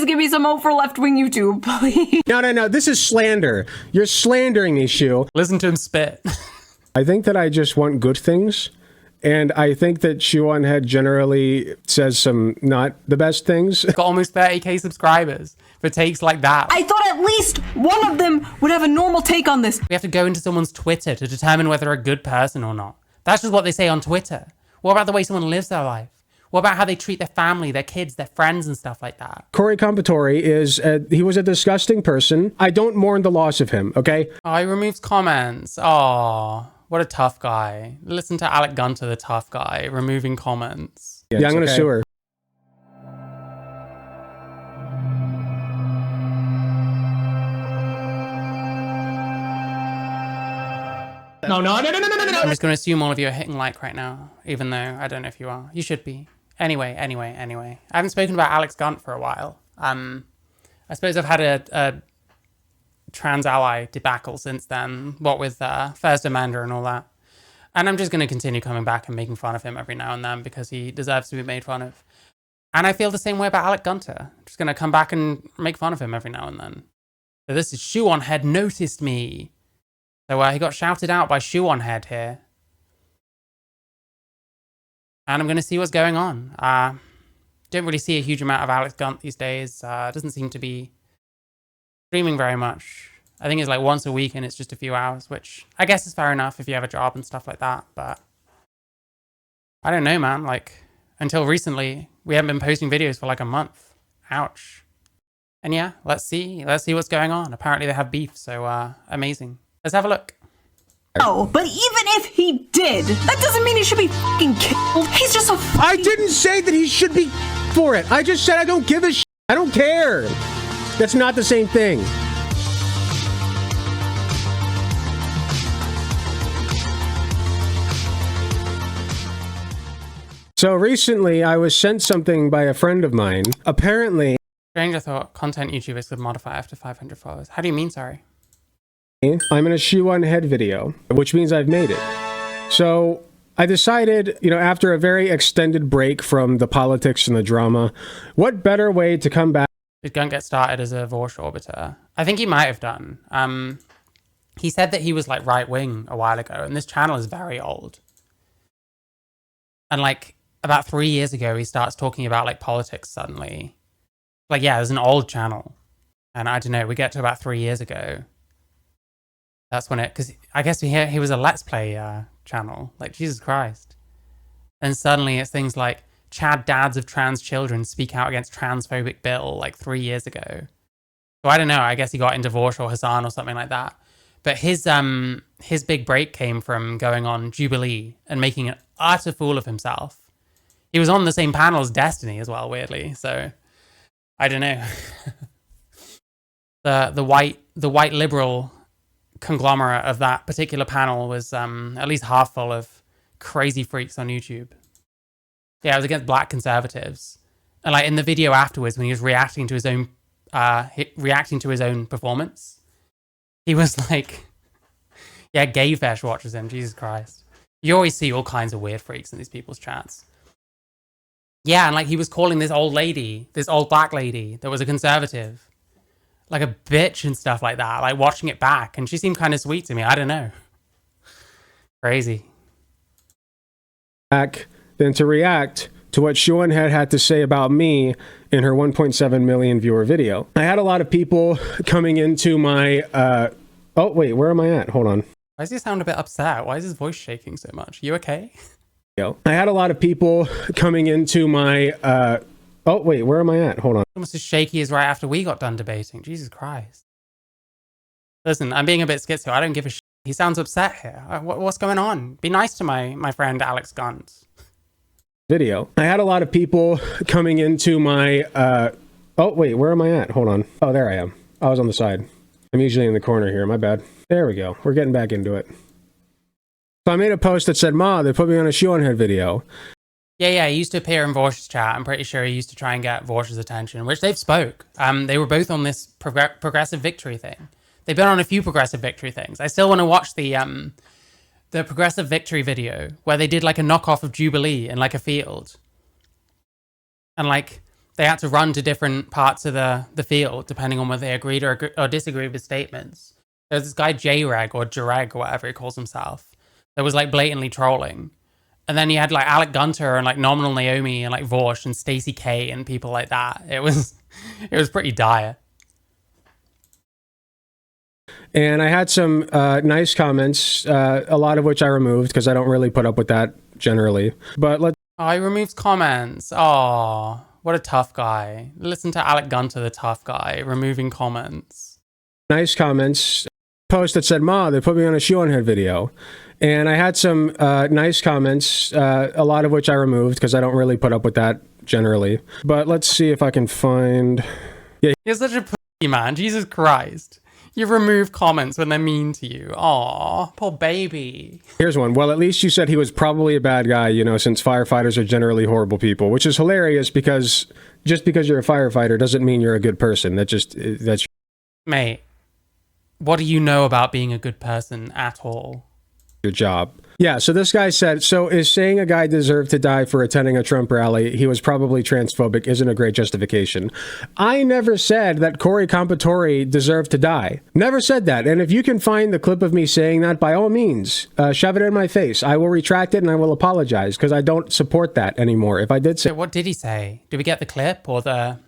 give me some hope for left-wing YouTube, please. No. This is slander. You're slandering me, Shoe. Listen to him spit. I think that I just want good things. And I think that shoeonhead generally says some not the best things. Got almost 30k subscribers for takes like that. I thought at least one of them would have a normal take on this. We have to go into someone's Twitter to determine whether they're a good person or not. That's just what they say on Twitter. What about the way someone lives their life? What about how they treat their family, their kids, their friends and stuff like that? Corey Compatore he was a disgusting person. I don't mourn the loss of him, okay? Oh, he removes comments. Oh, what a tough guy. Listen to Alec Gunter, the tough guy, removing comments. Yeah, I'm gonna sue her. No. I'm just going to assume all of you are hitting like right now, even though I don't know if you are. You should be. Anyway. I haven't spoken about Alex Gunt for a while. I suppose I've had a trans ally debacle since then, what with First Amanda and all that. And I'm just going to continue coming back and making fun of him every now and then because he deserves to be made fun of. And I feel the same way about Alec Gunter. I'm just going to come back and make fun of him every now and then. So this is shoeonhead noticed me. So he got shouted out by shoeonhead here. And I'm going to see what's going on. Don't really see a huge amount of Alex Gunt these days. Doesn't seem to be streaming very much. I think it's like once a week and it's just a few hours, which I guess is fair enough if you have a job and stuff like that. But I don't know, man. Like, until recently, we haven't been posting videos for like a month. Ouch. And yeah, let's see what's going on. Apparently they have beef, so amazing. Let's have a look. Oh, but even if he did, that doesn't mean he should be fucking killed. He's just a I didn't say that he should be for it. I just said I don't give a shit. I don't care. That's not the same thing. So recently I was sent something by a friend of mine. Apparently, Stranger thought content YouTubers could modify after 500 followers. How do you mean, sorry? I'm in a shoeonhead video, which means I've made it. So I decided, after a very extended break from the politics and the drama, what better way to come back? Did Gunt get started as a Vorsh orbiter? I think he might have done. He said that he was like right-wing a while ago, and this channel is very old. And like about 3 years ago, he starts talking about like politics suddenly. Like, yeah, there's an old channel. And I don't know, we get to about 3 years ago. That's when because I guess he was a Let's Play channel. Like, Jesus Christ. And suddenly it's things like, Chad dads of trans children speak out against transphobic bill, like 3 years ago. So I don't know, I guess he got into Vorsh or Hassan or something like that. But his big break came from going on Jubilee and making an utter fool of himself. He was on the same panel as Destiny as well, weirdly. So I don't know. the white liberal conglomerate of that particular panel was at least half full of crazy freaks on YouTube. Yeah, it was against black conservatives. And like in the video afterwards, when he was reacting to his own performance, he was like, yeah, Gay Fesh watches him. Jesus Christ. You always see all kinds of weird freaks in these people's chats. Yeah, and like he was calling this old lady, this old black lady that was a conservative, like a bitch and stuff like that, like watching it back. And she seemed kind of sweet to me. I don't know. Crazy. Back than to react to what shoeonhead had to say about me in her 1.7 million viewer video. I had a lot of people coming into my, oh wait, where am I at? Hold on. Why does he sound a bit upset? Why is his voice shaking so much? You okay? I had a lot of people coming into my, oh wait, where am I at? Hold on. Almost as shaky as right after we got done debating. Jesus Christ. Listen, I'm being a bit schizo. I don't give a shit. He sounds upset here. What's going on? Be nice to my friend Alex Gunt. Video. I had a lot of people coming into my, oh wait, where am I at? Hold on. Oh, there I am. I was on the side. I'm usually in the corner here. My bad. There we go. We're getting back into it. So I made a post that said, Ma, they put me on a shoeonhead video. Yeah, he used to appear in Vorsh's chat. I'm pretty sure he used to try and get Vorsh's attention, which they've spoke. They were both on this progressive victory thing. They've been on a few progressive victory things. I still want to watch the progressive victory video where they did like a knockoff of Jubilee in like a field. And like they had to run to different parts of the field depending on whether they agreed or disagreed with statements. There's this guy J-Reg or Jareg or whatever he calls himself that was like blatantly trolling. And then you had like Alec Gunter and like Nominal Naomi and like Vorsh and Stacey K and people like that. It was pretty dire. And I had some nice comments, a lot of which I removed because I don't really put up with that generally. But let's. Oh, he removes comments. Oh, what a tough guy. Listen to Alec Gunter, the tough guy, removing comments. Nice comments. Post that said, "Ma, they put me on a shoeonhead video." And I had some nice comments, a lot of which I removed because I don't really put up with that generally. But let's see if I can find. Yeah. You're such a pussy, man. Jesus Christ. You remove comments when they're mean to you. Aw, poor baby. Here's one. Well, at least you said he was probably a bad guy, you know, since firefighters are generally horrible people, which is hilarious because just because you're a firefighter doesn't mean you're a good person. That's. Mate, what do you know about being a good person at all? Your job. Yeah, so this guy said, so is saying a guy deserved to die for attending a Trump rally, he was probably transphobic, isn't a great justification. I never said that Corey Compatore deserved to die. Never said that. And if you can find the clip of me saying that, by all means, shove it in my face. I will retract it and I will apologize because I don't support that anymore. If I did say... So what did he say? Did we get the clip or the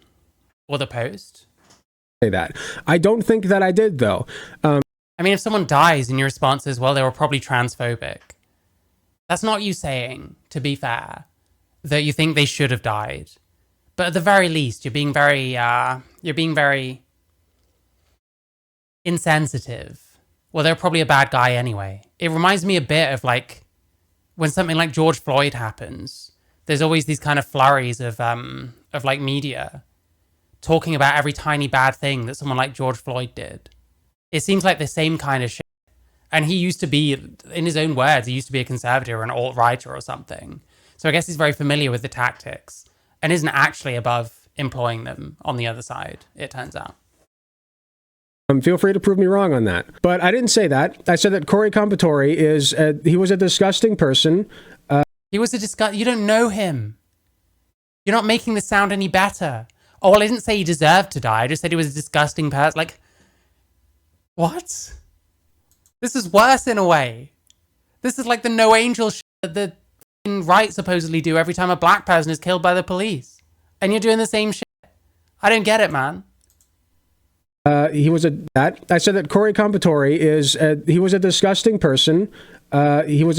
post? Say that. I don't think that I did, though. I mean, if someone dies and your response is, well, they were probably transphobic, that's not you saying, to be fair, that you think they should have died. But at the very least, you're being very insensitive. Well, they're probably a bad guy anyway. It reminds me a bit of like when something like George Floyd happens. There's always these kind of flurries of like media talking about every tiny bad thing that someone like George Floyd did. It seems like the same kind of shit. And he used to be, in his own words, he used to be a conservative or an alt-righter or something. So I guess he's very familiar with the tactics and isn't actually above employing them on the other side, it turns out. Feel free to prove me wrong on that. But I didn't say that. I said that Corey Compatore is, he was a disgusting person. He was you don't know him. You're not making this sound any better. Oh, well, I didn't say he deserved to die. I just said he was a disgusting person. Like, what? This is worse in a way. This is like the no angel shit that the right supposedly do every time a black person is killed by the police. And you're doing the same shit. I don't get it, man. He was I said that Corey Compatore is, he was a disgusting person. He was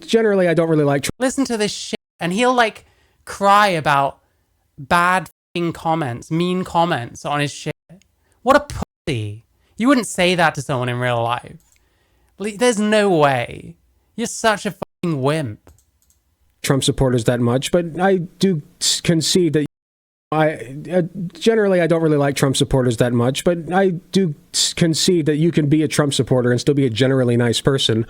generally I don't really like. Listen to this shit. And he'll like cry about bad comments, mean comments on his shit. What a pussy. You wouldn't say that to someone in real life. There's no way. You're such a fucking wimp. Trump supporters that much, but I do concede that generally I don't really like Trump supporters that much, but I do concede that you can be a Trump supporter and still be a generally nice person.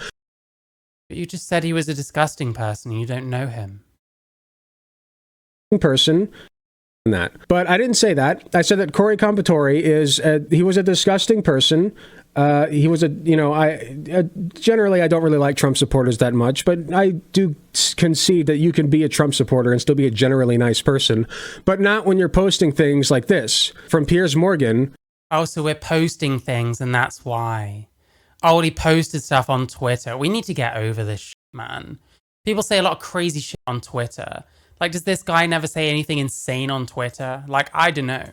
But you just said he was a disgusting person and you don't know him. Person. That. But I didn't say that. I said that Corey Compatore is, he was a disgusting person. He was generally I don't really like Trump supporters that much, but I do concede that you can be a Trump supporter and still be a generally nice person, but not when you're posting things like this from Piers Morgan. Oh, so we're posting things and that's why. Oh, he posted stuff on Twitter. We need to get over this shit, man. People say a lot of crazy shit on Twitter. Like, does this guy never say anything insane on Twitter? Like, I don't know.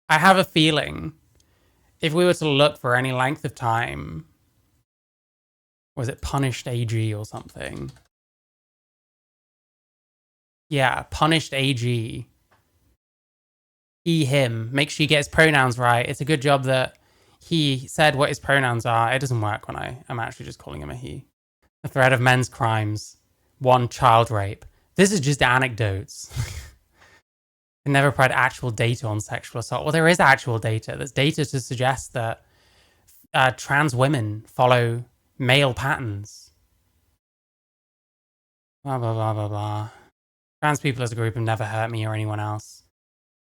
I have a feeling if we were to look for any length of time, was it Punished AG or something? Yeah, Punished AG. He, him. Make sure you get his pronouns right. It's a good job that he said what his pronouns are. It doesn't work when I'm actually just calling him a he. The threat of men's crimes. 1, child rape. This is just anecdotes. Can never provide actual data on sexual assault. Well, there is actual data. There's data to suggest that trans women follow male patterns. Blah, blah, blah, blah, blah. Trans people as a group have never hurt me or anyone else.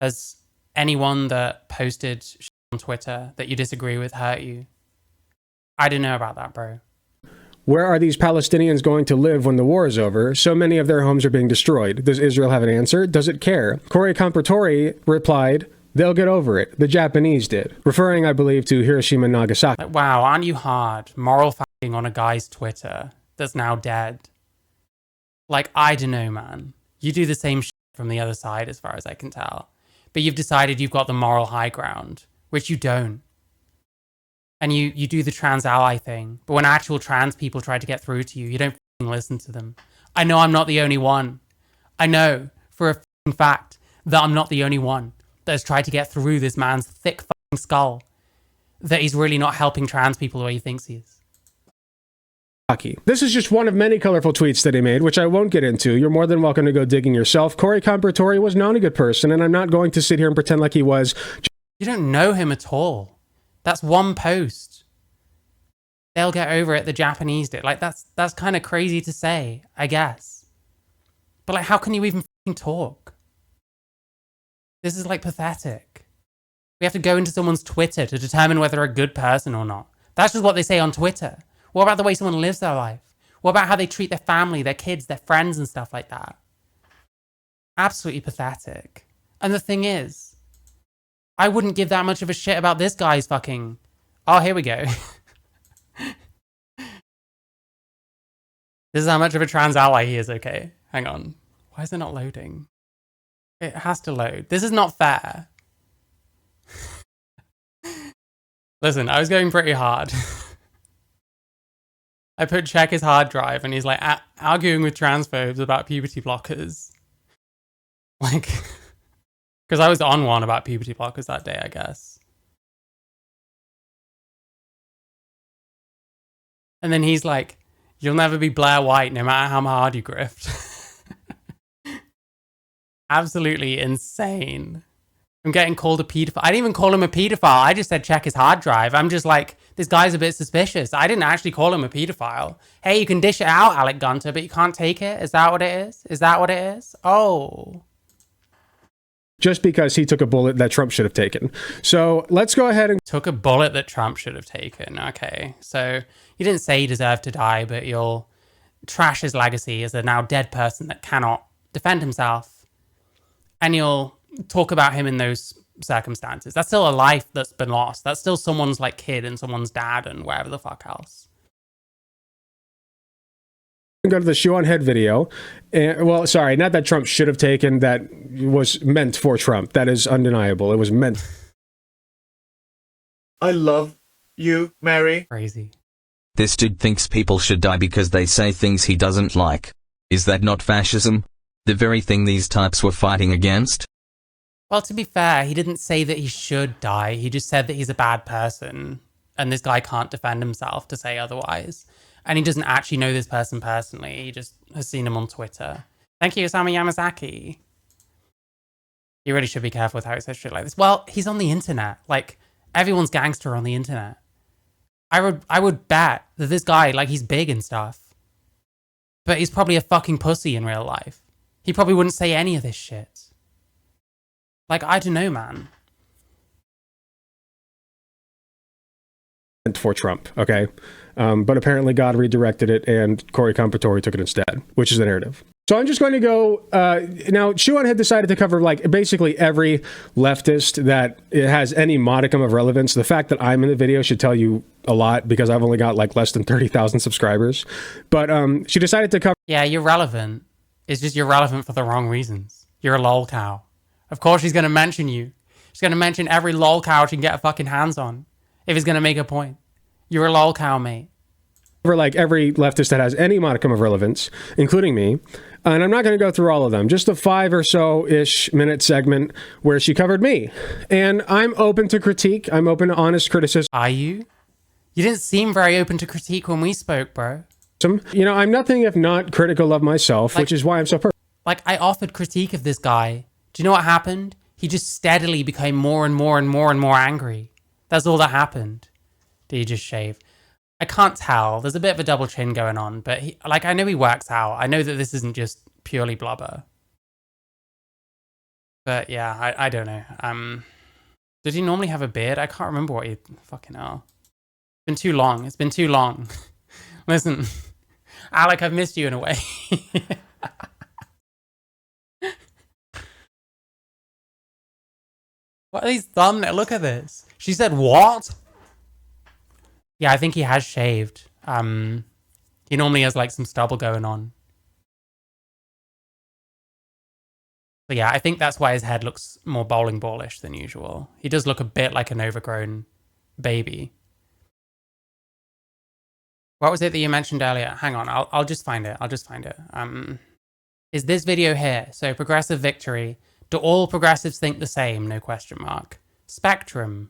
Has anyone that posted on Twitter that you disagree with hurt you? I don't know about that, bro. Where are these Palestinians going to live when the war is over? So many of their homes are being destroyed. Does Israel have an answer? Does it care? Corey Compratori replied, they'll get over it. The Japanese did. Referring, I believe, to Hiroshima and Nagasaki. Like, wow, aren't you hard? Moral fucking on a guy's Twitter that's now dead. Like, I don't know, man. You do the same shit from the other side, as far as I can tell. But you've decided you've got the moral high ground, which you don't. And you do the trans ally thing. But when actual trans people try to get through to you, you don't fucking listen to them. I know I'm not the only one. I know for a fucking fact that I'm not the only one that has tried to get through this man's thick fucking skull, that he's really not helping trans people the way he thinks he is. This is just one of many colorful tweets that he made, which I won't get into. You're more than welcome to go digging yourself. Corey Compratori was not a good person, and I'm not going to sit here and pretend like he was. You don't know him at all. That's one post. They'll get over it, the Japanese did. Like, that's kind of crazy to say, I guess. But like, how can you even fucking talk? This is like pathetic. We have to go into someone's Twitter to determine whether they're a good person or not. That's just what they say on Twitter. What about the way someone lives their life? What about how they treat their family, their kids, their friends and stuff like that? Absolutely pathetic. And the thing is, I wouldn't give that much of a shit about this guy's fucking... Oh, here we go. This is how much of a trans ally he is, okay? Hang on. Why is it not loading? It has to load. This is not fair. Listen, I was going pretty hard. I put check his hard drive and he's like arguing with transphobes about puberty blockers. Like, because I was on one about puberty blockers that day, I guess. And then he's like, you'll never be Blair White no matter how hard you grift. Absolutely insane. I'm getting called a pedophile. I didn't even call him a pedophile. I just said check his hard drive. I'm just like, this guy's a bit suspicious. I didn't actually call him a pedophile. Hey, you can dish it out, Alec Gunter, but you can't take it? Is that what it is? Is that what it is? Oh. Just because he took a bullet that Trump should have taken. So let's go ahead and... Took a bullet that Trump should have taken. Okay. So you didn't say he deserved to die, but you'll trash his legacy as a now dead person that cannot defend himself. And you'll talk about him in those circumstances. That's still a life that's been lost. That's still someone's like kid and someone's dad and whatever the fuck else. Go to the shoeonhead video. Well, sorry, not that Trump should have taken, that was meant for Trump. That is undeniable. It was meant. I love you, Mary. Crazy. This dude thinks people should die because they say things he doesn't like. Is that not fascism? The very thing these types were fighting against? Well, to be fair, he didn't say that he should die. He just said that he's a bad person. And this guy can't defend himself to say otherwise. And he doesn't actually know this person personally. He just has seen him on Twitter. Thank you, Osamu Yamazaki. You really should be careful with how he says shit like this. Well, he's on the internet. Like, everyone's gangster on the internet. I would bet that this guy, like, he's big and stuff. But he's probably a fucking pussy in real life. He probably wouldn't say any of this shit. Like, I don't know, man. For Trump, okay? But apparently God redirected it and Corey Compratori took it instead, which is the narrative. So I'm just going to go, now Shoeonhead had decided to cover like basically every leftist that it has any modicum of relevance. The fact that I'm in the video should tell you a lot because I've only got like less than 30,000 subscribers. But she decided to cover... Yeah, you're relevant. It's just you're relevant for the wrong reasons. You're a lol cow. Of course she's going to mention you. She's going to mention every lol cow she can get her fucking hands on. If he's going to make a point. You're a lol cow, mate. For like every leftist that has any modicum of relevance, including me. And I'm not going to go through all of them. Just a 5 or so-ish minute segment where she covered me. And I'm open to critique. I'm open to honest criticism. Are you? You didn't seem very open to critique when we spoke, bro. You know, I'm nothing if not critical of myself, which is why I'm so perfect. Like, I offered critique of this guy. Do you know what happened? He just steadily became more and more and more and more angry. That's all that happened. Did he just shave? I can't tell. There's a bit of a double chin going on, but I know he works out. I know that this isn't just purely blubber. But yeah, I don't know. Did he normally have a beard? I can't remember what he... Fucking hell. It's been too long. It's been too long. Listen, Alec, I've missed you in a way. What are these thumbnails? Look at this. She said, what? Yeah, I think he has shaved. He normally has like some stubble going on. But yeah, I think that's why his head looks more bowling ballish than usual. He does look a bit like an overgrown baby. What was it that you mentioned earlier? Hang on, I'll just find it. Is this video here? So progressive victory. Do all progressives think the same? No question mark. Spectrum.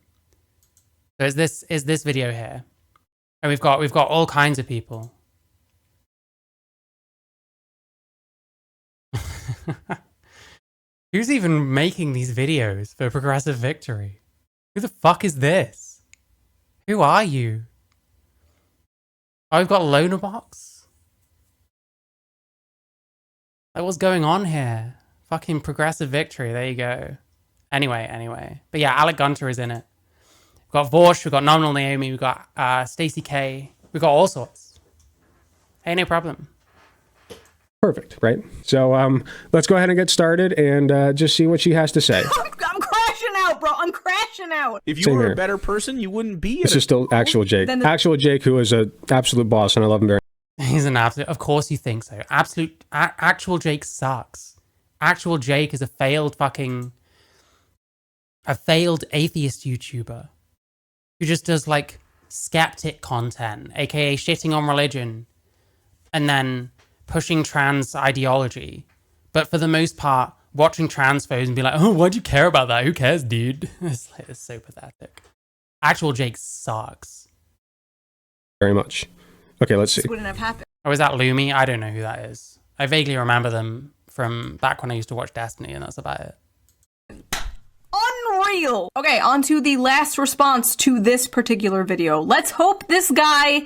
So is this video here? And we've got all kinds of people. Who's even making these videos for progressive victory? Who the fuck is this? Who are you? Oh, we've got Loner Box? Like, what's going on here? Fucking progressive victory, there you go. Anyway. But yeah, Alec Gunter is in it. We've got Vorsh, we've got Nominal Naomi, we've got Stacey K. We've got all sorts. Hey, no problem. Perfect, right? So let's go ahead and get started and just see what she has to say. I'm crashing out, bro. I'm crashing out. If you Same were here. a better person, you wouldn't be. This is still Actual Jake. Actual Jake, who is an absolute boss, and I love him very much. He's an absolute... Of course you think so. Actual Jake sucks. Actual Jake is a failed atheist YouTuber who just does like skeptic content, aka shitting on religion and then pushing trans ideology. But for the most part, watching trans phobes and be like, oh, why'd you care about that? Who cares, dude? It's so pathetic. Actual Jake sucks. Very much. Okay, let's see. This wouldn't have happened. Oh, is that Lumi? I don't know who that is. I vaguely remember them from back when I used to watch Destiny, and that's about it. Unreal. Okay, on to the last response to this particular video. Let's hope this guy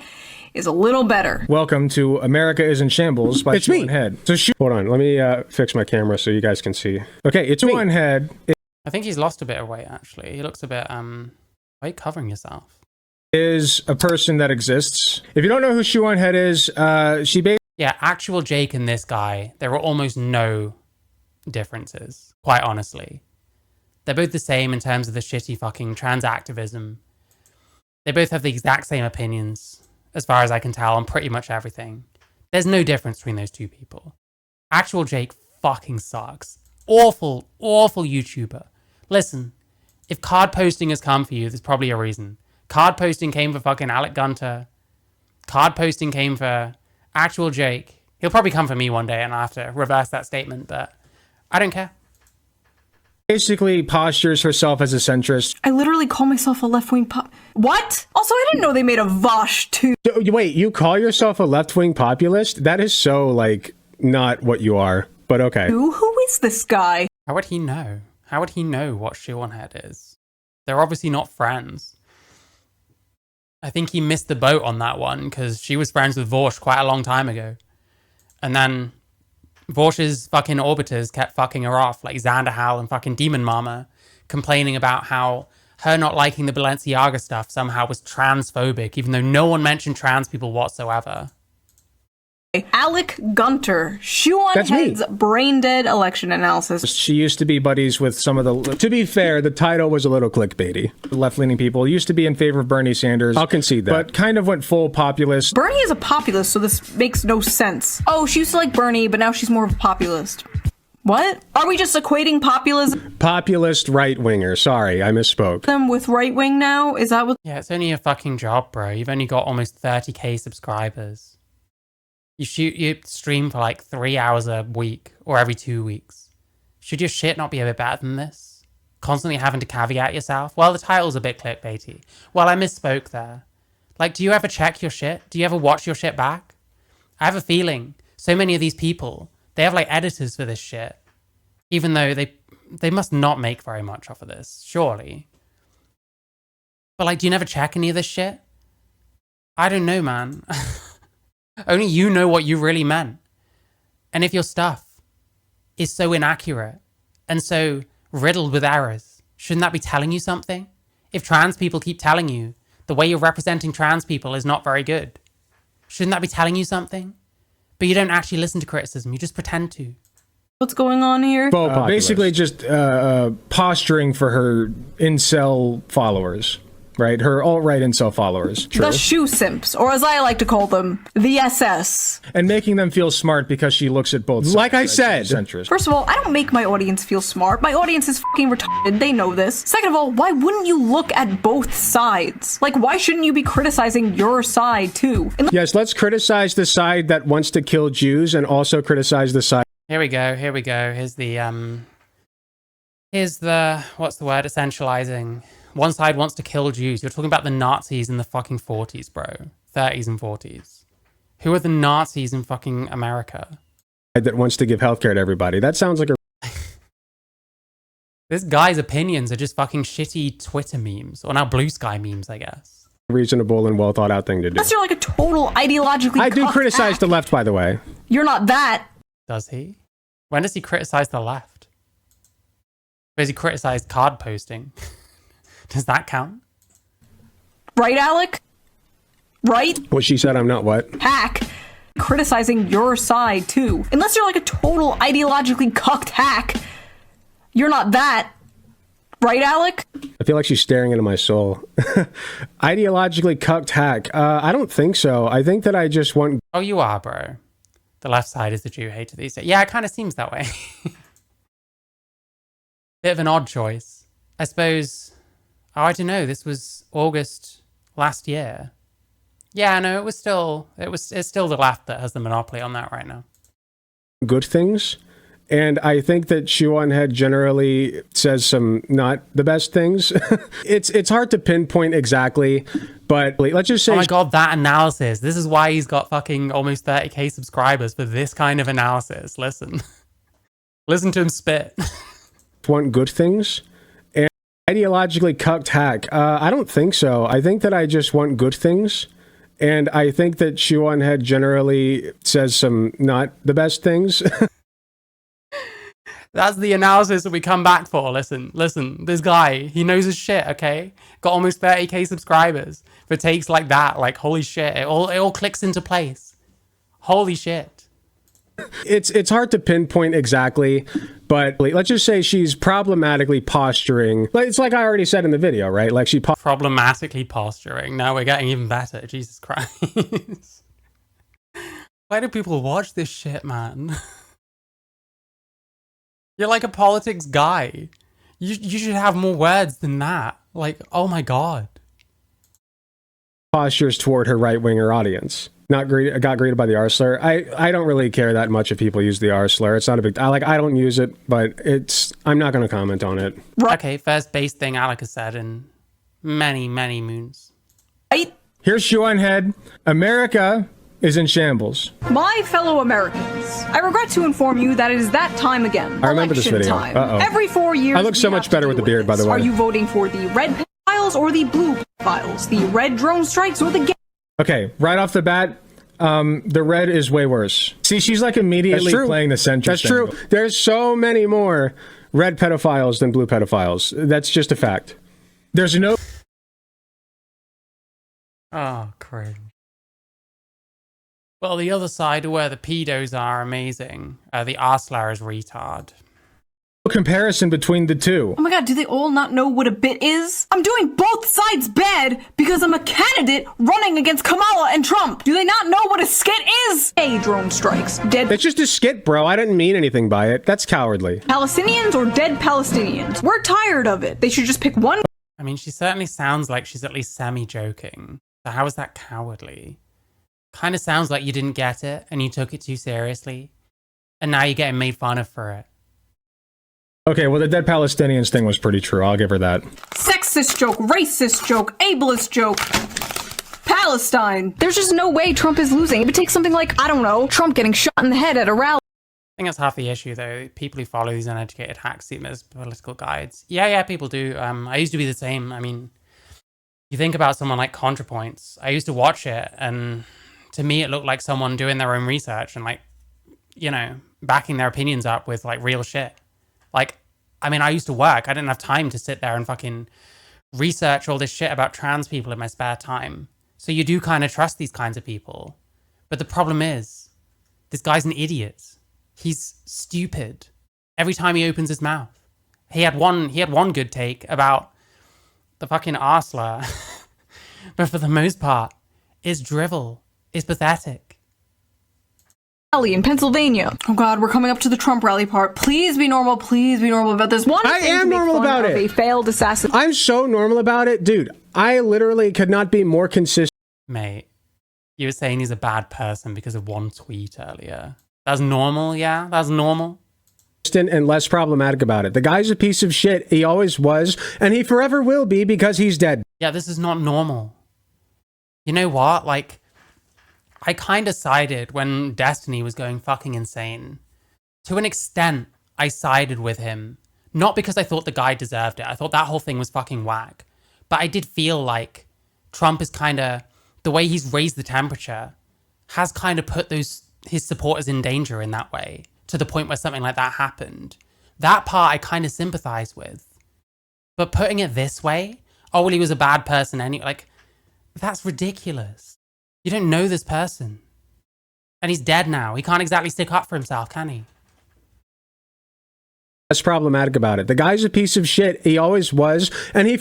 is a little better. Welcome to America is in Shambles by shoeonhead. So hold on, let me fix my camera so you guys can see. Okay, it's shoeonhead. I think he's lost a bit of weight, actually. He looks a bit, why are you covering yourself? Is a person that exists. If you don't know who shoeonhead is, she basically... Yeah, Actual Jake and this guy, there are almost no differences, quite honestly. They're both the same in terms of the shitty fucking trans activism. They both have the exact same opinions, as far as I can tell, on pretty much everything. There's no difference between those two people. Actual Jake fucking sucks. Awful, awful YouTuber. Listen, if card posting has come for you, there's probably a reason. Card posting came for fucking Alec Gunter. Card posting came for Actual Jake. He'll probably come for me one day and I'll have to reverse that statement, but I don't care. basically postures herself as a centrist. I literally call myself a left-wing What? Also, I didn't know they made a Vosh too. Wait, you call yourself a left-wing populist? That is so, like, not what you are, but okay. Who is this guy? How would he know? How would he know what shoeonhead is? They're obviously not friends. I think he missed the boat on that one because she was friends with Vorsh quite a long time ago. And then Vorsh's fucking orbiters kept fucking her off, like Xanderhal and fucking Demon Mama, complaining about how her not liking the Balenciaga stuff somehow was transphobic, even though no one mentioned trans people whatsoever. Alec Gunter, shoeonhead's brain dead election analysis. She used to be buddies with some of the... To be fair, the title was a little clickbaity. Left-leaning people used to be in favor of Bernie Sanders. I'll concede that. But kind of went full populist. Bernie is a populist, so this makes no sense. Oh, she used to like Bernie, but now she's more of a populist. What? Are we just equating populism? Populist right-winger. Sorry, I misspoke. Them with right-wing now? Is that what... Yeah, it's only a fucking job, bro. You've only got almost 30k subscribers. You stream for like 3 hours a week or every 2 weeks. Should your shit not be a bit better than this? Constantly having to caveat yourself? Well, the title's a bit clickbaity. Well, I misspoke there. Like, do you ever check your shit? Do you ever watch your shit back? I have a feeling so many of these people, they have like editors for this shit. Even though they must not make very much off of this, surely. But like, do you never check any of this shit? I don't know, man. Only you know what you really meant. And if your stuff is so inaccurate and so riddled with errors, shouldn't that be telling you something? If trans people keep telling you the way you're representing trans people is not very good, Shouldn't that be telling you something? But you don't actually listen to criticism. You just pretend to. What's going on here? Basically just posturing for her incel followers, right? Her alt-right incel followers. The shoe simps, or as I like to call them, the SS. And making them feel smart because she looks at both sides. Like I said. First of all, I don't make my audience feel smart. My audience is fucking retarded. They know this. Second of all, why wouldn't you look at both sides? Like, why shouldn't you be criticizing your side, too? Yes, let's criticize the side that wants to kill Jews and also criticize the side. Here we go. Here's the what's the word? Essentializing. One side wants to kill Jews. You're talking about the Nazis in the fucking 40s, bro. 30s and 40s. Who are the Nazis in fucking America? That wants to give healthcare to everybody. That sounds like a... This guy's opinions are just fucking shitty Twitter memes. Or now Blue Sky memes, I guess. reasonable and well thought out thing to do. Unless you're like a total ideologically I do criticize act. the left, by the way. You're not that. Does he? When does he criticize the left? Does he criticize card posting? Does that count? Right, Alec? Right? What she said, I'm not what? Hack. Criticizing your side, too. Unless you're like a total ideologically cucked hack. You're not that. Right, Alec? I feel like she's staring into my soul. Ideologically cucked hack. I don't think so. I think that I just want... Oh, you are, bro. The left side is the Jew hater these days. Yeah, it kind of seems that way. Bit of an odd choice. I suppose... Oh, I don't know. This was August last year. Yeah, no, it's still the left that has the monopoly on that right now. Good things. And I think that shoeonhead generally says some not the best things. It's hard to pinpoint exactly, but let's just say... Oh my god, that analysis. This is why he's got fucking almost 30k subscribers, for this kind of analysis. Listen. Listen to him spit. Want good things. And ideologically cucked hack. I don't think so. I think that I just want good things. And I think that shoeonhead generally says some not the best things. That's the analysis that we come back for. Listen, this guy, he knows his shit, okay? Got almost 30k subscribers. For takes like that, like, holy shit, it all clicks into place. Holy shit. It's hard to pinpoint exactly, but let's just say she's problematically posturing. It's like I already said in the video, right? Like she problematically posturing. Now we're getting even better. Jesus Christ. Why do people watch this shit, man? You're like a politics guy. You should have more words than that. Like, oh my god. Postures toward her right-winger audience. Got greeted by the R slur. I don't really care that much if people use the R slur. It's not a big... I don't use it, but I'm not going to comment on it. Okay, first base thing Alec has said in many, many moons. Right? Here's shoeonhead. America is in shambles. My fellofellow Americans, I regret to inform you that it is that time again. I remember this video. Time. Uh-oh. Every 4 years, I look so much better with the beard, by the way. Are you voting for the red files or the blue files? The red drone strikes or the... Okay, right off the bat, the red is way worse. See, she's like immediately playing the centrist. That's true. There's so many more red pedophiles than blue pedophiles. That's just a fact. There's no... Oh, cringe. Well, the other side where the pedos are amazing. The Arslar is retard. comparison between the two. Oh my god, do they all not know what a bit is? I'm doing both sides bad because I'm a candidate running against Kamala and Trump. Do they not know what a skit is? Hey, drone strikes. Dead It's just a skit, bro. I didn't mean anything by it. That's cowardly. Palestinians or dead Palestinians? We're tired of it. They should just pick one. I mean, she certainly sounds like she's at least semi-joking. So how is that cowardly? Kind of sounds like you didn't get it and you took it too seriously. And now you're getting made fun of for it. Okay, well, the dead Palestinians thing was pretty true. I'll give her that. Sexist joke, racist joke, ableist joke. Palestine. There's just no way Trump is losing. It would take something like, I don't know, Trump getting shot in the head at a rally. I think that's half the issue, though. People who follow these uneducated hacks see them as political guides. Yeah, people do. I used to be the same. I mean, you think about someone like ContraPoints. I used to watch it, and to me, it looked like someone doing their own research and, like, you know, backing their opinions up with, like, real shit. Like, I mean, I used to work. I didn't have time to sit there and fucking research all this shit about trans people in my spare time. So you do kind of trust these kinds of people. But the problem is, this guy's an idiot. He's stupid. Every time he opens his mouth. He had one good take about the fucking arsler. But for the most part, it's drivel. It's pathetic. Rally in Pennsylvania. Oh God, we're coming up to the Trump rally part. Please be normal. Please be normal about this. I am normal about it. A failed assassin. I'm so normal about it. Dude, I literally could not be more consistent. Mate, you were saying he's a bad person because of one tweet earlier. That's normal, yeah? That's normal? And less problematic about it. The guy's a piece of shit. He always was, and he forever will be because he's dead. Yeah, this is not normal. You know what? Like, I kind of sided when Destiny was going fucking insane. To an extent, I sided with him. Not because I thought the guy deserved it. I thought that whole thing was fucking whack. But I did feel like Trump is kind of, the way he's raised the temperature, has kind of put his supporters in danger in that way. To the point where something like that happened. That part I kind of sympathize with. But putting it this way, oh, well, he was a bad person anyway. Like, that's ridiculous. You don't know this person. And he's dead now. He can't exactly stick up for himself, can he? Less problematic about it. The guy's a piece of shit. He always was, and he...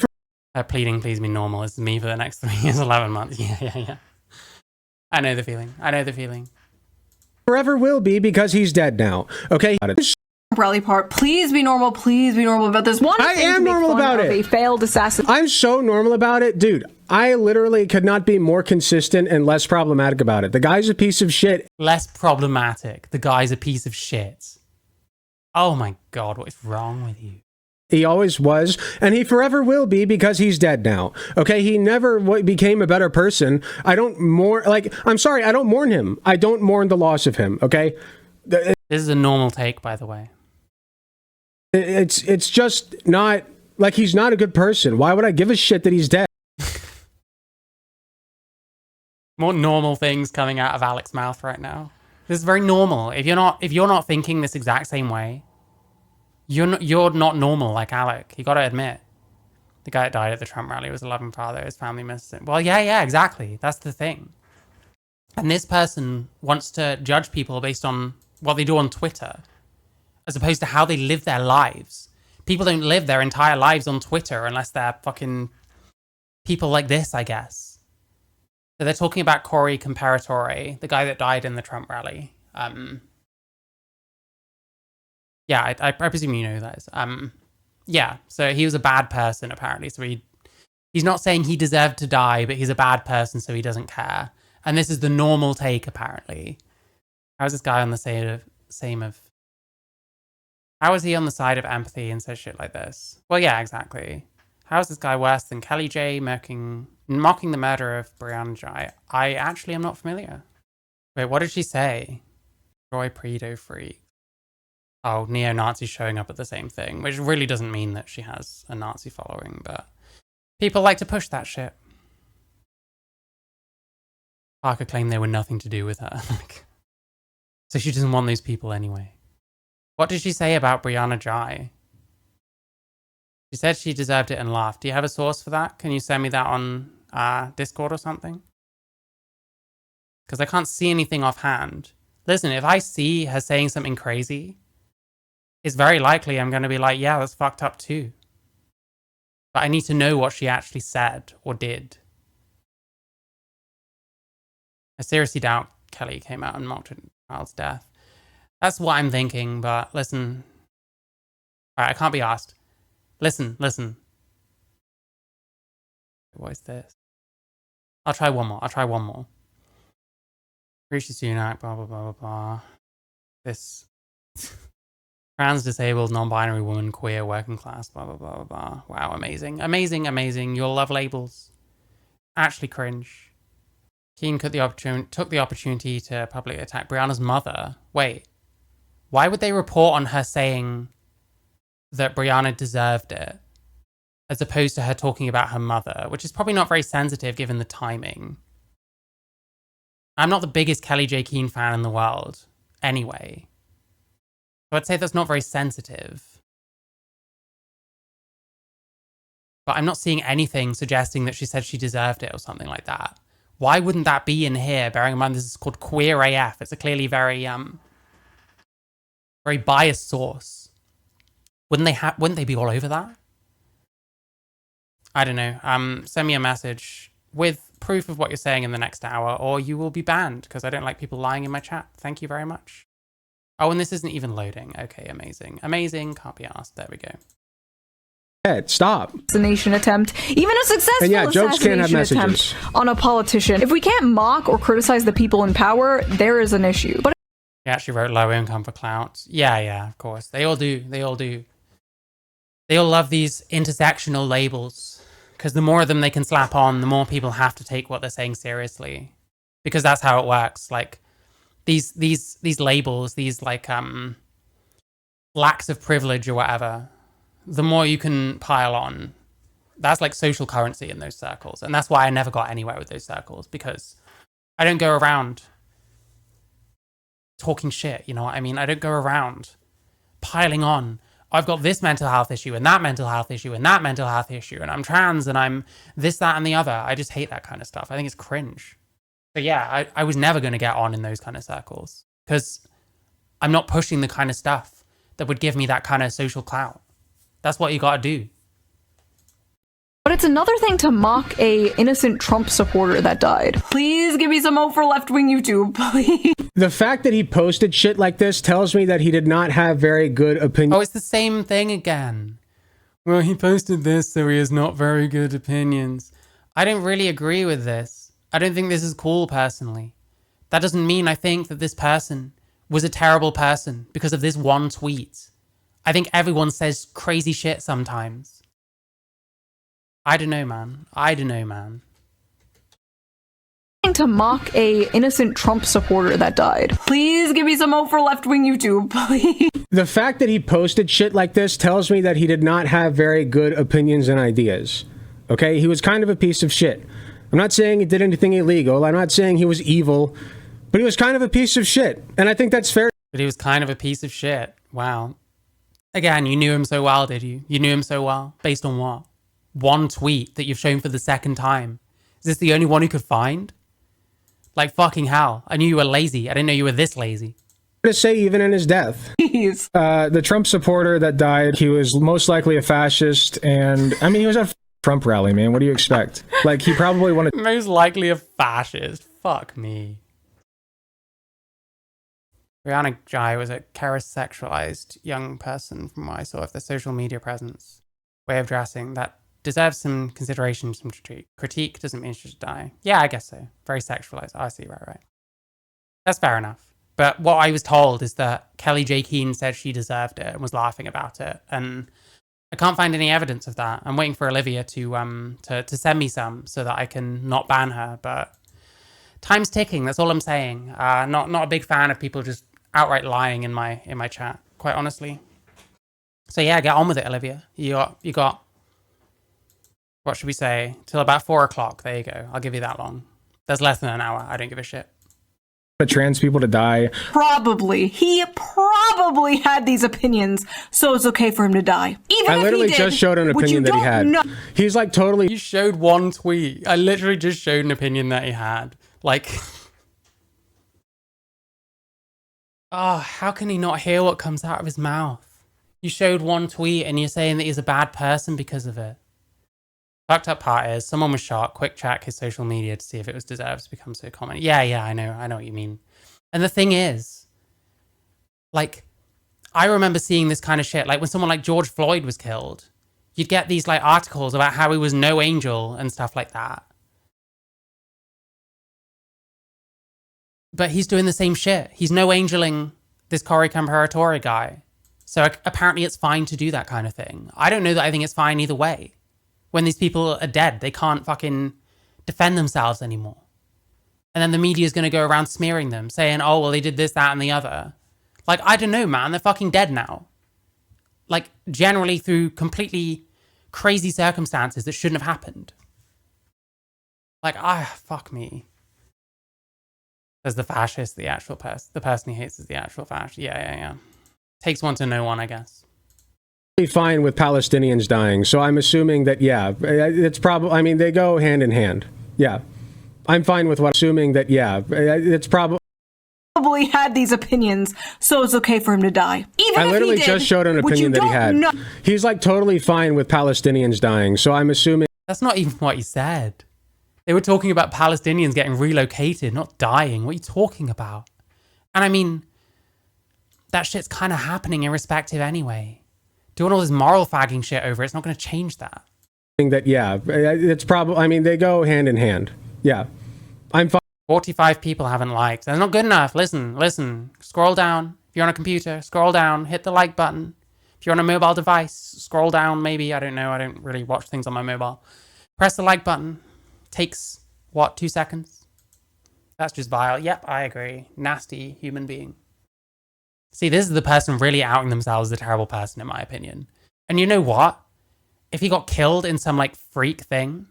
Pleading, please be normal. This is me for the next 3 years, 11 months. Yeah. I know the feeling. Forever will be because he's dead now. Okay? Rally part. Please be normal. Please be normal about this. I am normal about it. A failed assassin. I'm so normal about it. Dude, I literally could not be more consistent and less problematic about it. The guy's a piece of shit. Less problematic. The guy's a piece of shit. Oh my God, what is wrong with you? He always was, and he forever will be because he's dead now. Okay? He never became a better person. I don't mourn, I'm sorry, I don't mourn him. I don't mourn the loss of him, okay? This is a normal take, by the way. It's just not, like, he's not a good person. Why would I give a shit that he's dead? More normal things coming out of Alex's mouth right now. This is very normal. If you're not thinking this exact same way, you're not normal like Alec. You got to admit, the guy that died at the Trump rally was a loving father. His family missed him. Well, yeah, exactly. That's the thing. And this person wants to judge people based on what they do on Twitter, as opposed to how they live their lives. People don't live their entire lives on Twitter unless they're fucking people like this, I guess. So they're talking about Corey Comparatore, the guy that died in the Trump rally. Yeah, I presume you know that is. Yeah, so he was a bad person, apparently. So he's not saying he deserved to die, but he's a bad person, so he doesn't care. And this is the normal take, apparently. How is this guy on the how is he on the side of empathy and says shit like this? Well, yeah, exactly. How is this guy worse than Kelly J mocking the murder of Brianna J? I actually am not familiar. Wait, what did she say? Troy Predo freak. Oh, neo-Nazis showing up at the same thing, which really doesn't mean that she has a Nazi following, but people like to push that shit. Parker claimed they were nothing to do with her. So she doesn't want those people anyway. What did she say about Brianna Jai? She said she deserved it and laughed. Do you have a source for that? Can you send me that on Discord or something? Because I can't see anything offhand. Listen, if I see her saying something crazy, it's very likely I'm going to be like, yeah, that's fucked up too. But I need to know what she actually said or did. I seriously doubt Kelly came out and mocked her child's death. That's what I'm thinking, but listen. Alright, I can't be asked. Listen. What is this? I'll try one more. Rishi Sunak, blah, blah, blah, blah, blah. This... Trans, disabled, non-binary woman, queer, working class, blah, blah, blah, blah, blah. Wow, amazing. You'll love labels. Actually cringe. Keane took the opportunity to publicly attack Brianna's mother. Wait. Why would they report on her saying that Brianna deserved it, as opposed to her talking about her mother, which is probably not very sensitive given the timing. I'm not the biggest Kelly J. Keane fan in the world, anyway. So I'd say that's not very sensitive. But I'm not seeing anything suggesting that she said she deserved it or something like that. Why wouldn't that be in here? Bearing in mind this is called Queer AF. It's a clearly very very biased source. Wouldn't they be all over that? I don't know. Send me a message with proof of what you're saying in the next hour, or you will be banned because I don't like people lying in my chat. Thank you very much. Oh, and this isn't even loading. Okay, amazing. Amazing. Can't be asked. There we go. Stop. Assassination attempt, even a successful And yeah, jokes can't have assassination messages. attempt on a politician. If we can't mock or criticize the people in power, there is an issue. But He actually wrote low income for clout. Yeah, of course. They all do. They all do. They all love these intersectional labels because the more of them they can slap on, the more people have to take what they're saying seriously, because that's how it works. Like these labels, these like lacks of privilege or whatever, the more you can pile on, that's like social currency in those circles. And that's why I never got anywhere with those circles, because I don't go around talking shit, you know what I mean? I don't go around piling on. I've got this mental health issue and that mental health issue and that mental health issue, and I'm trans and I'm this, that, and the other. I just hate that kind of stuff. I think it's cringe. So yeah, I was never going to get on in those kind of circles because I'm not pushing the kind of stuff that would give me that kind of social clout. That's what you got to do. But it's another thing to mock a innocent Trump supporter that died. Please give me some hope for left-wing YouTube, please. The fact that he posted shit like this tells me that he did not have very good opinion. Oh, it's the same thing again. Well, he posted this, so he has not very good opinions. I don't really agree with this. I don't think this is cool, personally. That doesn't mean I think that this person was a terrible person because of this one tweet. I think everyone says crazy shit sometimes. I don't know, man. To mock a innocent Trump supporter that died. Please give me some hope for left-wing YouTube, please. The fact that he posted shit like this tells me that he did not have very good opinions and ideas. Okay? He was kind of a piece of shit. I'm not saying he did anything illegal. I'm not saying he was evil. But he was kind of a piece of shit. And I think that's fair. But he was kind of a piece of shit. Wow. Again, you knew him so well, did you? You knew him so well? Based on what? One tweet that you've shown for the second time. Is this the only one you could find? Like, fucking hell. I knew you were lazy. I didn't know you were this lazy. To say even in his death. Please. The Trump supporter that died, he was most likely a fascist. And, I mean, he was at a Trump rally, man. What do you expect? Like, he probably wanted... Most likely a fascist. Fuck me. Rihanna Jai was a charisexualized young person from what I saw of their social media presence. Way of dressing that deserves some consideration, some critique. Doesn't mean she should die. Yeah, I guess so. Very sexualized. I see, right. That's fair enough. But what I was told is that Kelly J. Keane said she deserved it and was laughing about it. And I can't find any evidence of that. I'm waiting for Olivia to send me some so that I can not ban her. But time's ticking. That's all I'm saying. Not a big fan of people just outright lying in my chat, quite honestly. So yeah, get on with it, Olivia. You got, what should we say, till about 4 o'clock. There you go. I'll give you that long. There's less than an hour. I don't give a shit. trans people to die. Probably. He probably had these opinions, so it's okay for him to die. Even I if literally he did, just showed an opinion that he had. He's like totally... You showed one tweet. I literally just showed an opinion that he had. Like... Oh, how can he not hear what comes out of his mouth? You showed one tweet and you're saying that he's a bad person because of it. Fucked up part is, someone was shot, quick check his social media to see if it was deserved to become so common. Yeah, I know what you mean. And the thing is, like, I remember seeing this kind of shit, like when someone like George Floyd was killed, you'd get these like articles about how he was no angel and stuff like that. But he's doing the same shit. He's no angeling this Corey Comparatore guy. So apparently it's fine to do that kind of thing. I don't know that I think it's fine either way. When these people are dead, they can't fucking defend themselves anymore. And then the media is going to go around smearing them, saying, oh, well, they did this, that, and the other. Like, I don't know, man. They're fucking dead now. Like, generally through completely crazy circumstances that shouldn't have happened. Like, fuck me. As the fascist, the actual person. The person he hates is the actual fascist. Yeah. Takes one to know one, I guess. Fine with Palestinians dying, so I'm assuming that, yeah, it's probably, I mean, they go hand in hand. Yeah. I'm fine with what, assuming that, yeah, it's probably had these opinions, so it's okay for him to die. Even I if literally he did, just showed an which you opinion that he don't had. know. He's like totally fine with Palestinians dying, so I'm assuming That's not even what he said. They were talking about Palestinians getting relocated, not dying. What are you talking about? And I mean, that shit's kind of happening irrespective anyway. Doing all this moral fagging shit over it's not going to change that. that, yeah, it's probably, I mean, they go hand in hand. Yeah, I'm fine. 45 people haven't liked. That's not good enough. Listen. Scroll down. If you're on a computer, scroll down. Hit the like button. If you're on a mobile device, scroll down maybe. I don't know. I don't really watch things on my mobile. Press the like button. Takes, what, 2 seconds? That's just vile. Yep, I agree. Nasty human being. See, this is the person really outing themselves as a terrible person, in my opinion. And you know what? If he got killed in some, like, freak thing,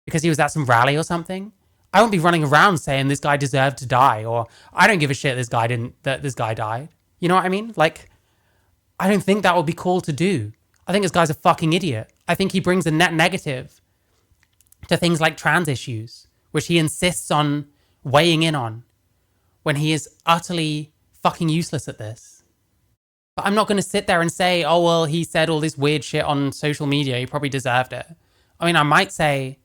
because he was at some rally or something, I won't be running around saying this guy deserved to die, or I don't give a shit that this guy died. You know what I mean? Like, I don't think that would be cool to do. I think this guy's a fucking idiot. I think he brings a net negative to things like trans issues, which he insists on weighing in on when he is utterly fucking useless at this. But I'm not going to sit there and say, oh, well, he said all this weird shit on social media. He probably deserved it. I mean, I might say,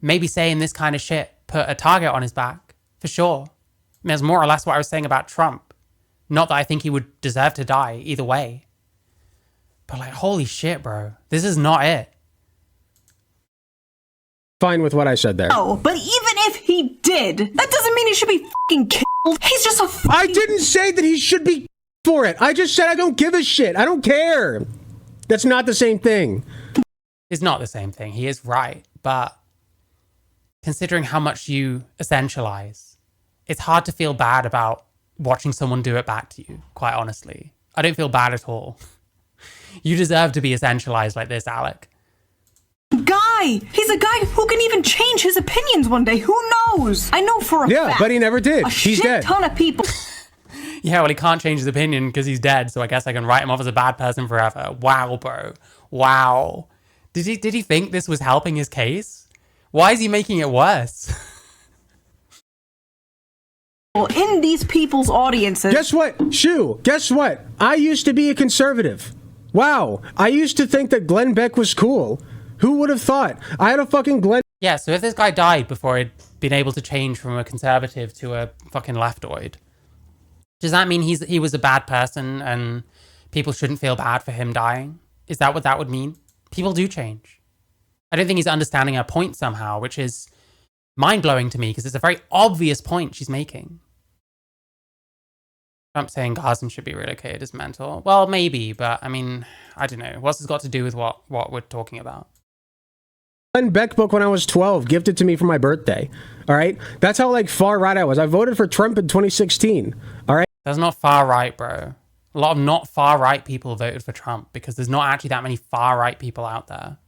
maybe saying this kind of shit put a target on his back, for sure. I mean, that's more or less what I was saying about Trump. Not that I think he would deserve to die either way. But like, holy shit, bro. This is not it. Fine with what I said there. No, but even if he did, that doesn't mean he should be fucking killed. He's just a fucking... I didn't say that he should be for it. I just said I don't give a shit. I don't care. That's not the same thing. It's not the same thing. He is right. But considering how much you essentialize, it's hard to feel bad about watching someone do it back to you, quite honestly. I don't feel bad at all. You deserve to be essentialized like this, Alec. guy. He's a guy who can even change his opinions one day. Who knows? I know for a fact. But he never did. A He's shit dead. ton of people. Yeah, well, he can't change his opinion because he's dead, so I guess I can write him off as a bad person forever. Wow, bro. Wow. Did he think this was helping his case? Why is he making it worse? In these people's audiences. Guess what? Shoo, guess what? I used to be a conservative. Wow. I used to think that Glenn Beck was cool. Who would have thought? I had a fucking Glenn... Yeah, so if this guy died before he'd been able to change from a conservative to a fucking leftoid, does that mean he was a bad person and people shouldn't feel bad for him dying? Is that what that would mean? People do change. I don't think he's understanding her point somehow, which is mind-blowing to me because it's a very obvious point she's making. Trump saying Gazan should be relocated is mental. Well, maybe, but I mean, I don't know. What's this got to do with what we're talking about? Glenn Beck book when I was 12, gifted to me for my birthday. All right? That's how, like, far right I was. I voted for Trump in 2016. All right? That's not far right, bro. A lot of not far right people voted for Trump because there's not actually that many far right people out there.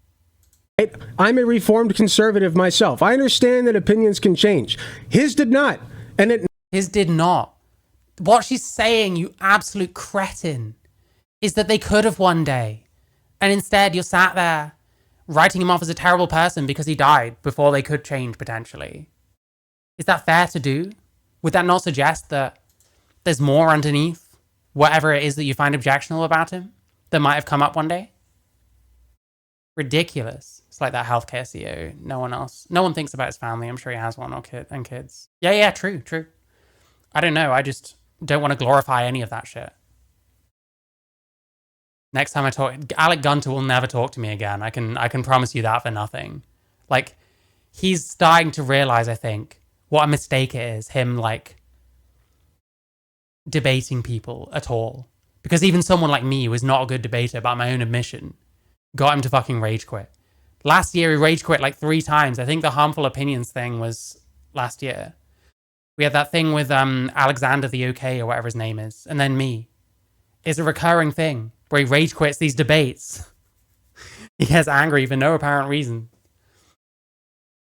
I'm a reformed conservative myself. I understand that opinions can change. His did not. And His did not. What she's saying, you absolute cretin, is that they could have one day. And instead, you're sat there writing him off as a terrible person because he died before they could change, potentially. Is that fair to do? Would that not suggest that there's more underneath whatever it is that you find objectionable about him that might have come up one day? Ridiculous. It's like that healthcare CEO. No one thinks about his family. I'm sure he has one or kids. Yeah, true. I don't know. I just don't want to glorify any of that shit. Next time I talk, Alec Gunter will never talk to me again. I can promise you that for nothing. Like, he's starting to realize, I think, what a mistake it is, him, like, debating people at all. Because even someone like me, who is not a good debater by my own admission, got him to fucking rage quit. Last year, he rage quit like 3 times. I think the harmful opinions thing was last year. We had that thing with Alexander the OK or whatever his name is, and then me. It's a recurring thing where he rage quits these debates. He gets angry for no apparent reason.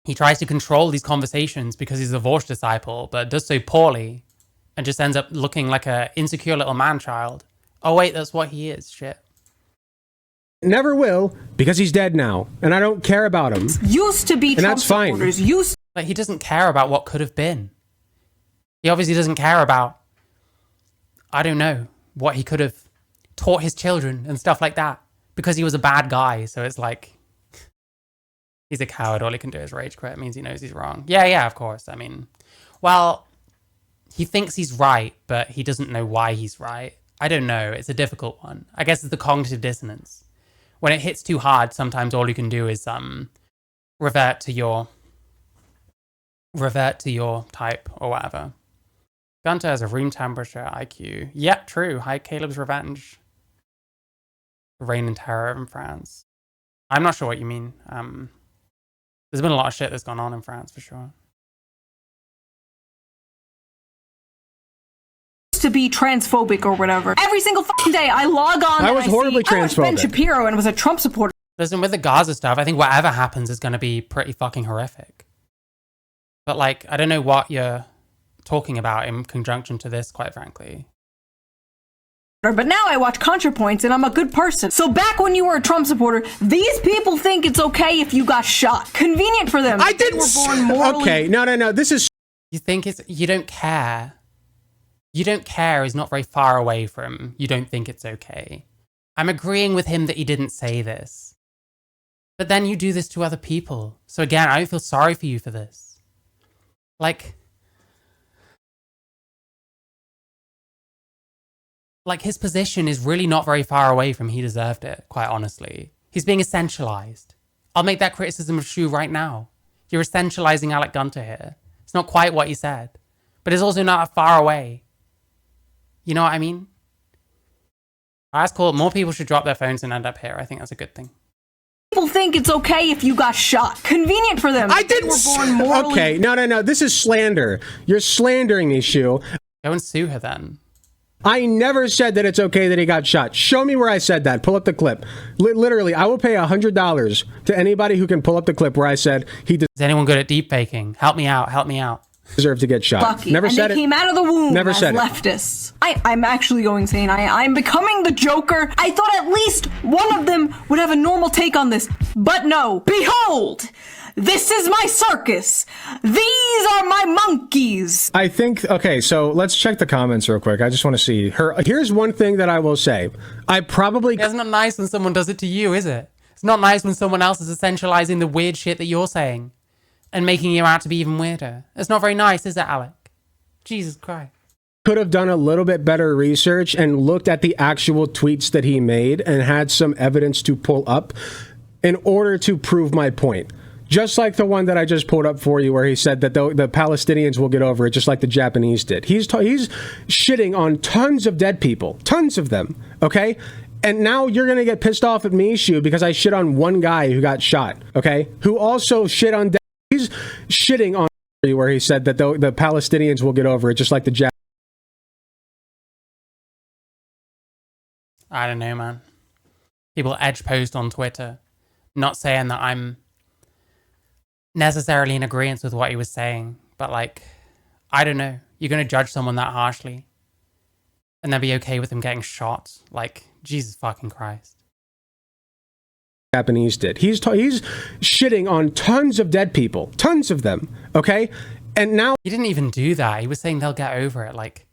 He tries to control these conversations because he's a Vorsh disciple, but does so poorly and just ends up looking like an insecure little man-child. Oh wait, that's what he is. Shit. never will because he's dead now. And I don't care about him. Used to be and Trump that's fine. supporters. Used Like, he doesn't care about what could have been. He obviously doesn't care about, I don't know, what he could have taught his children and stuff like that. Because he was a bad guy, so it's like, he's a coward. All he can do is rage quit. It means he knows he's wrong. Yeah, of course. I mean, well, he thinks he's right, but he doesn't know why he's right. I don't know. It's a difficult one. I guess it's the cognitive dissonance. When it hits too hard, sometimes all you can do is revert to your type or whatever. Gunter has a room temperature IQ. Yeah, true. Hi, Caleb's revenge. Reign and terror in France. I'm not sure what you mean. There's been a lot of shit that's gone on in France for sure. To be transphobic or whatever. Every single fucking day I log on. I was horribly transphobic. I watched Ben Shapiro and was a Trump supporter. Listen, with the Gaza stuff, I think whatever happens is going to be pretty fucking horrific. But like, I don't know what you're talking about in conjunction to this, quite frankly. But now I watch ContraPoints and I'm a good person. So back when you were a Trump supporter, these people think it's okay if you got shot. Convenient for them. I didn't. Okay, no. This is. You think it's, you don't care. You don't care is not very far away from you don't think it's okay. I'm agreeing with him that he didn't say this. But then you do this to other people. So again, I don't feel sorry for you for this. Like his position is really not very far away from he deserved it, quite honestly. He's being essentialized. I'll make that criticism of Shu right now. You're essentializing Alec Gunter here. It's not quite what he said, but it's also not far away. You know what I mean? That's cool. More people should drop their phones and end up here. I think that's a good thing. People think it's okay if you got shot. Convenient for them. I didn't. Okay, no. This is slander. You're slandering me, Shu. Go and sue her then. I never said that it's okay that he got shot. Show me where I said that. Pull up the clip. Literally, I will pay $100 to anybody who can pull up the clip where I said he Is anyone good at deep faking? Help me out. deserved to get shot. Lucky. Never and said they it. came out of the womb Never as said it. leftists. I'm actually going insane. I'm becoming the Joker. I thought at least one of them would have a normal take on this. But no. Behold! This is my circus. These are my monkeys. I think, okay, so let's check the comments real quick. I just want to see her. Here's one thing that I will say. I probably... It's not nice when someone does it to you, is it? It's not nice when someone else is essentializing the weird shit that you're saying and making you out to be even weirder. It's not very nice, is it, Alec? Jesus Christ. Could have done a little bit better research and looked at the actual tweets that he made and had some evidence to pull up in order to prove my point. Just like the one that I just pulled up for you where he said that the Palestinians will get over it just like the Japanese did. He's shitting on tons of dead people. Tons of them. Okay? And now you're going to get pissed off at me, Shu, because I shit on one guy who got shot. Okay? Who also shit on... He's shitting on where he said that the Palestinians will get over it just like the Japanese. I don't know, man. People edge post on Twitter. Not saying that I'm necessarily in agreement with what he was saying, but like, I don't know. You're going to judge someone that harshly and then be okay with them getting shot? Like, Jesus fucking Christ. Japanese did. He's shitting on tons of dead people. Tons of them. Okay? And now... He didn't even do that. He was saying they'll get over it. Like,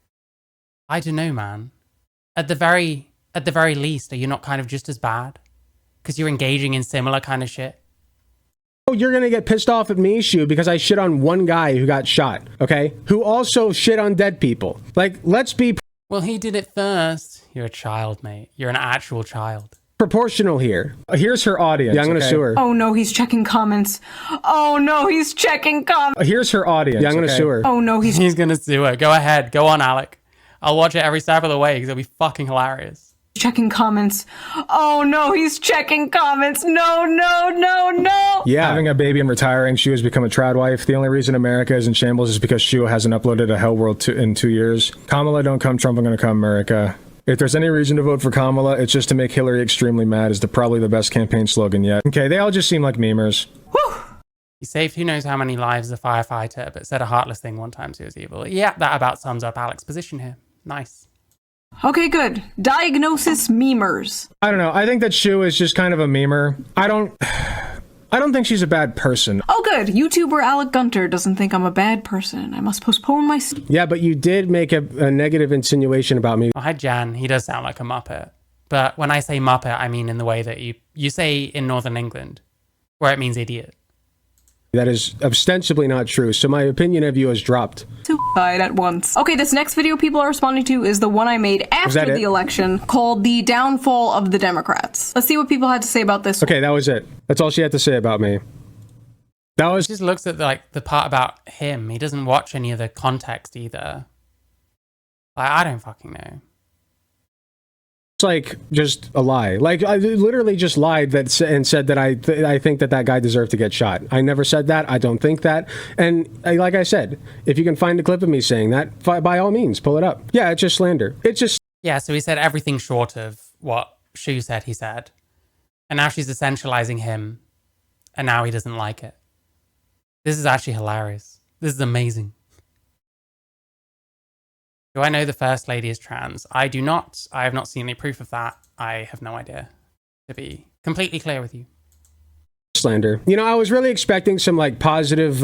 I don't know, man. At the very least, are you not kind of just as bad? Because you're engaging in similar kind of shit? You're going to get pissed off at me, Shu, because I shit on one guy who got shot, okay? Who also shit on dead people. Like, let's be... Well, he did it first. You're a child, mate. You're an actual child. Proportional here. Here's her audience. Yeah, I'm going to sue her. Oh no, he's checking comments. Oh no, he's checking comments. Here's her audience. Yeah, I'm going to sue her. Oh no, he's going to sue her. Go ahead. Go on, Alec. I'll watch it every step of the way because it'll be fucking hilarious. Checking comments. Oh no, he's checking comments. No. Yeah. Having a baby and retiring, Shu has become a trad wife. The only reason America is in shambles is because Shu hasn't uploaded a Hell World in 2 years. Kamala, don't come. Trump, I'm going to come. America. If there's any reason to vote for Kamala, it's just to make Hillary extremely mad is probably the best campaign slogan yet. Okay, they all just seem like memers. Whew. He saved who knows how many lives as a firefighter, but said a heartless thing one time so he was evil. Yeah, that about sums up Alec's position here. Nice. Okay, good. Diagnosis memers. I don't know. I think that Shu is just kind of a memer. I don't think she's a bad person. Oh good, YouTuber Alec Gunter doesn't think I'm a bad person. I must postpone my... Yeah, but you did make a negative insinuation about me. Oh, hi, Jan. He does sound like a Muppet. But when I say Muppet, I mean in the way that you say in Northern England, where it means idiot. That is ostensibly not true, so my opinion of you has dropped. Two died at once. Okay, this next video people are responding to is the one I made after the election called The Downfall of the Democrats. Let's see what people had to say about this. Okay, that was it. That's all she had to say about me. That was... He just looks at the part about him. He doesn't watch any of the context either. Like, I don't fucking know. Like just a lie. Like I literally just lied and said that I think that guy deserved to get shot. I never said that. I don't think that. And like I said, if you can find a clip of me saying that, by all means, pull it up. Yeah, it's just slander. It's just... Yeah, so he said everything short of what Shu said he said. And now she's essentializing him. And now he doesn't like it. This is actually hilarious. This is amazing. Do I know the First Lady is trans? I do not. I have not seen any proof of that. I have no idea, to be completely clear with you. Slander. You know, I was really expecting some like positive,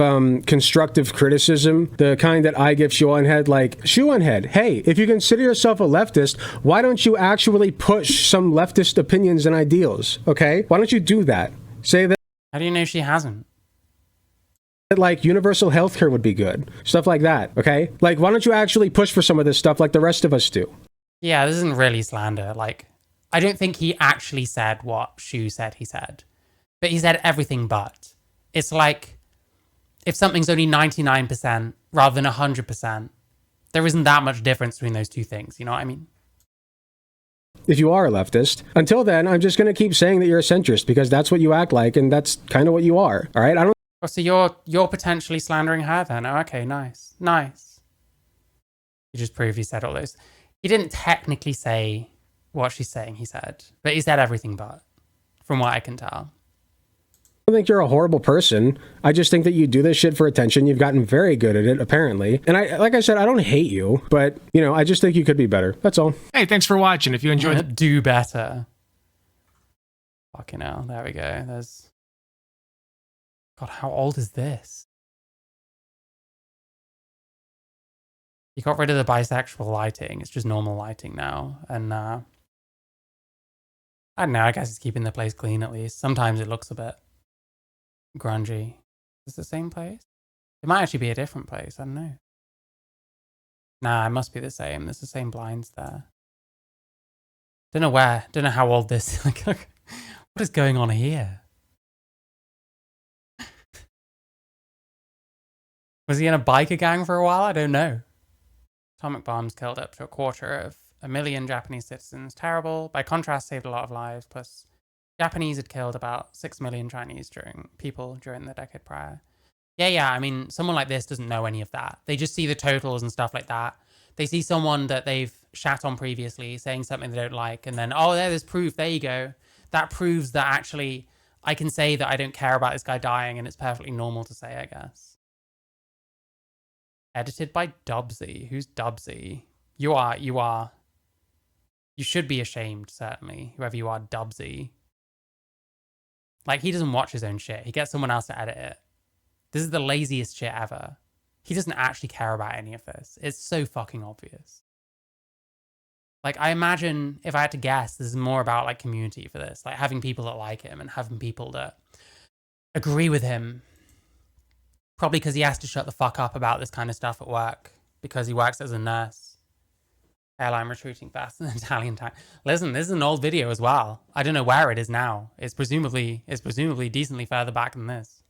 constructive criticism, the kind that I give shoeonhead, like, shoeonhead, hey, if you consider yourself a leftist, why don't you actually push some leftist opinions and ideals, okay? Why don't you do that? Say that... How do you know she hasn't? Like universal healthcare would be good. Stuff like that, okay? Like, why don't you actually push for some of this stuff like the rest of us do? Yeah, this isn't really slander. Like, I don't think he actually said what Shu said he said. But he said everything but. It's like, if something's only 99% rather than 100%, there isn't that much difference between those two things, you know what I mean? If you are a leftist. Until then, I'm just gonna keep saying that you're a centrist because that's what you act like and that's kind of what you are, all right? I don't... Oh, so you're potentially slandering her then? Oh, okay, nice. Nice. You just proved he said all those. He didn't technically say what she's saying he said, but he said everything but, from what I can tell. I don't think you're a horrible person. I just think that you do this shit for attention. You've gotten very good at it, apparently. And like I said, I don't hate you, but, you know, I just think you could be better. That's all. Hey, thanks for watching. If you enjoyed... Do better. Fucking hell. There we go. There's... God, how old is this? He got rid of the bisexual lighting. It's just normal lighting now. And, I don't know, I guess it's keeping the place clean at least. Sometimes it looks a bit grungy. Is it the same place? It might actually be a different place. I don't know. Nah, it must be the same. There's the same blinds there. Don't know where. Don't know how old this... Like, what is going on here? Was he in a biker gang for a while? I don't know. Atomic bombs killed up to 250,000 Japanese citizens. Terrible. By contrast, saved a lot of lives. Plus, Japanese had killed about 6 million Chinese during the decade prior. Yeah. I mean, someone like this doesn't know any of that. They just see the totals and stuff like that. They see someone that they've shat on previously saying something they don't like, and then, oh, there's proof. There you go. That proves that actually I can say that I don't care about this guy dying, and it's perfectly normal to say, I guess. Edited by Dubsy. Who's Dubsy? You should be ashamed, certainly, whoever you are, Dubsy. Like, he doesn't watch his own shit. He gets someone else to edit it. This is the laziest shit ever. He doesn't actually care about any of this. It's so fucking obvious. Like, I imagine, if I had to guess, this is more about, like, community for this. Like, having people that like him and having people that agree with him. Probably because he has to shut the fuck up about this kind of stuff at work. Because he works as a nurse. Airline retreating faster than Italian tank. Listen, this is an old video as well. I don't know where it is now. It's presumably decently further back than this.